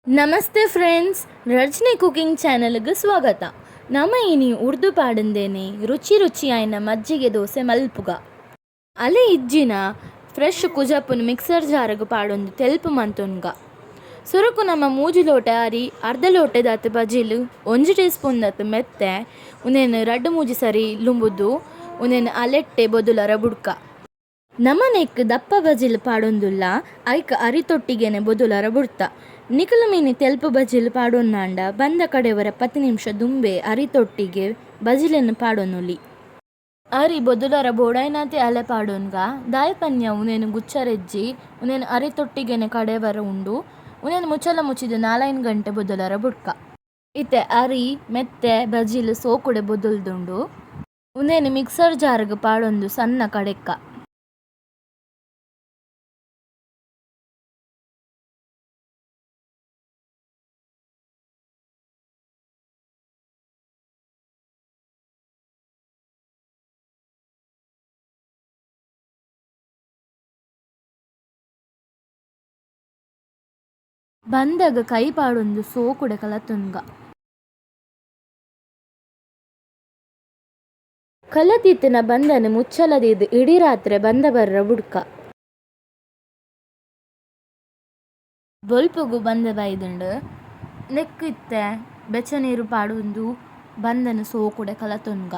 ನಮಸ್ತೆ friends, Rajani cooking ಚಾನಲ್ಗೆ ಸ್ವಾಗತ. ನಮ್ಮ ಇನಿ ಉರ್ದು ಪಾಡಂದೇನೆ ರುಚಿ ರುಚಿ ಆಯ್ನ ಮಜ್ಜಿಗೆ ದೋಸೆ ಮಲ್ಪುಗ ಅಲೆ ಇಜ್ಜಿನ ಫ್ರೆಶ್ ಕುಜಪ್ಪನ ಮಿಕ್ಸರ್ ಜಾರಗ ಪಾಡೊಂದು ತೆಲ್ಪು ಮಂತೊನ್ಗ ಸುರಕು ನಮ್ಮ ಮೂಜಿ ಲೋಟೆ ಆರಿ ಅರ್ಧ ಲೋಟೆ ದಾತು ಬಜಿಲು 1 ಟೀ ಸ್ಪೂನ್ ದಾತು ಮೆತ್ತೆ ಉನೇನು ರಡ್ಡು ಮೂಜಿ ಸರಿ ಲುಂಬುದು ಉನೇನು ಅಲೆಟ್ಟೆ ಬೊದುಲರ ಬುಡ್ಕ ನಮ್ಮ ನೆಕ್ ದಪ್ಪ ಬಜಿಲು ಪಾಡೊಂದುಲ್ಲ ಐಕ ಅರಿತೊಟ್ಟಿಗೆನೆ ಬೊದುಲರ ಬುಡ್ತ ನಿಕಲು ಮೀನಿ ತೆಲ್ಪು ಬಜಿಲು ಪಾಡೊನ್ನಾಂಡ ಬಂದ ಕಡೆವರ 10 ನಿಮಿಷ ದುಂಬೆ ಅರಿತೊಟ್ಟಿಗೆ ಬಜಿಲನ್ನು ಪಾಡೊನುಲಿ ಅರಿ ಬೊದುಲರ ಬೋಡಾಯ್ನಾತಿ ಅಲೆ ಪಾಡೊನ್ಗ ದಾಯಪನ್ಯ ಉನೇನು ಗುಚ್ಚರೆಜ್ಜಿ ಉನೇನು ಅರಿತೊಟ್ಟಿಗೆನೆ ಕಡೆವರ ಉಂಡು ಉನೇನು ಮುಚ್ಚಲ ಮುಚ್ಚಿದು 4 ಗಂಟೆ ಬೊದುಲರ ಬುಡ್ಕ ಇತ್ತೆ ಅರಿ ಮೆತ್ತೆ ಬಜಿಲು ಸೋಕುಡೆ ಬೊದುಲ್ದುಂಡು ಉನೇನು ಮಿಕ್ಸರ್ ಜಾರ್ಗ್ ಪಾಡೊಂದು ಸಣ್ಣ ಕಡೆಕ್ಕ ಬಂದಾಗ ಕೈ ಪಾಡೊಂದು ಸೋಕುಡೆ ಕಲತುನ್ಗ ಕಲತಿತ್ತಿನ ಬಂದನು ಮುಚ್ಚಲದಿದ್ದು ಇಡೀ ರಾತ್ರಿ ಬಂದ ಬರ್ರ ಬುಡ್ಕ ಬೊಲ್ಪುಗು ಬಂದ ಬೈದುಂಡು ನೆಕ್ಕಿತ್ತೆ ಬೆಚ್ಚ ನೀರು ಪಾಡೊಂದು ಬಂದನು ಸೋಕುಡೆ ಕಲತುನ್ಗ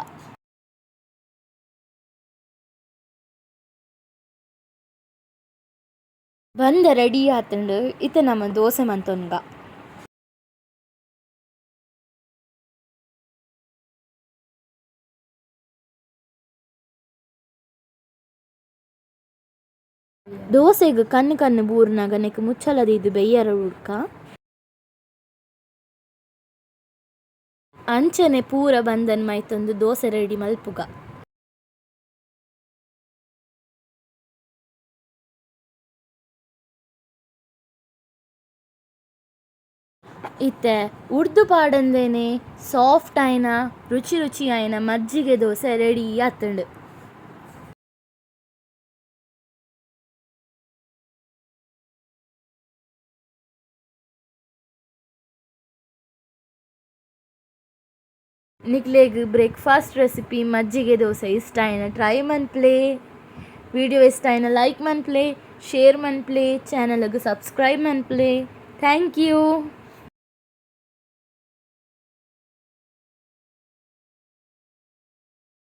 ಬಂದ ರೆಡಿ ಆತುಂಡು ಇತ್ತೆ ನಮ್ಮ ದೋಸೆ ಮಂತೊನ್ಗ ದೋಸೆಗ್ ಕಣ್ಣು ಕಣ್ಣು ಬೂರ್ನಾಗ ನೆಕ್ ಮುಚ್ಚಲದಿದ್ದು ಬೆಯ್ಯರ ಉಡ್ಕ ಅಂಚನೆ ಪೂರ ಬಂದನ್ ಮೈತೊಂದು ದೋಸೆ ರೆಡಿ ಮಲ್ಪುಗ ಇತ್ತೆ ಉರ್ದು ಪಾಡಂದೇನೆ ಸಾಫ್ಟ್ ಆಯ್ನ ರುಚಿ ರುಚಿ ಆಯ್ನ ಮಜ್ಜಿಗೆ ದೋಸೆ ರೆಡಿ ಆತುಂಡು. ನಿಕ್ಲೆಗ್ ಬ್ರೇಕ್ಫಾಸ್ಟ್ ರೆಸಿಪಿ ಮಜ್ಜಿಗೆ ದೋಸೆ ಇಷ್ಟ ಆಯ್ನ ಟ್ರೈ ಮನ್ಪ್ಲೆ. ವಿಡಿಯೋ ಇಷ್ಟ ಆಯ್ನ ಲೈಕ್ ಮನ್ಪ್ಲೆ, ಶೇರ್ ಮನ್ಪ್ಲೆ, ಚಾನಲ್ಗೆ ಸಬ್ಸ್ಕ್ರೈಬ್ ಮನ್ಪ್ಲೆ. Thank you.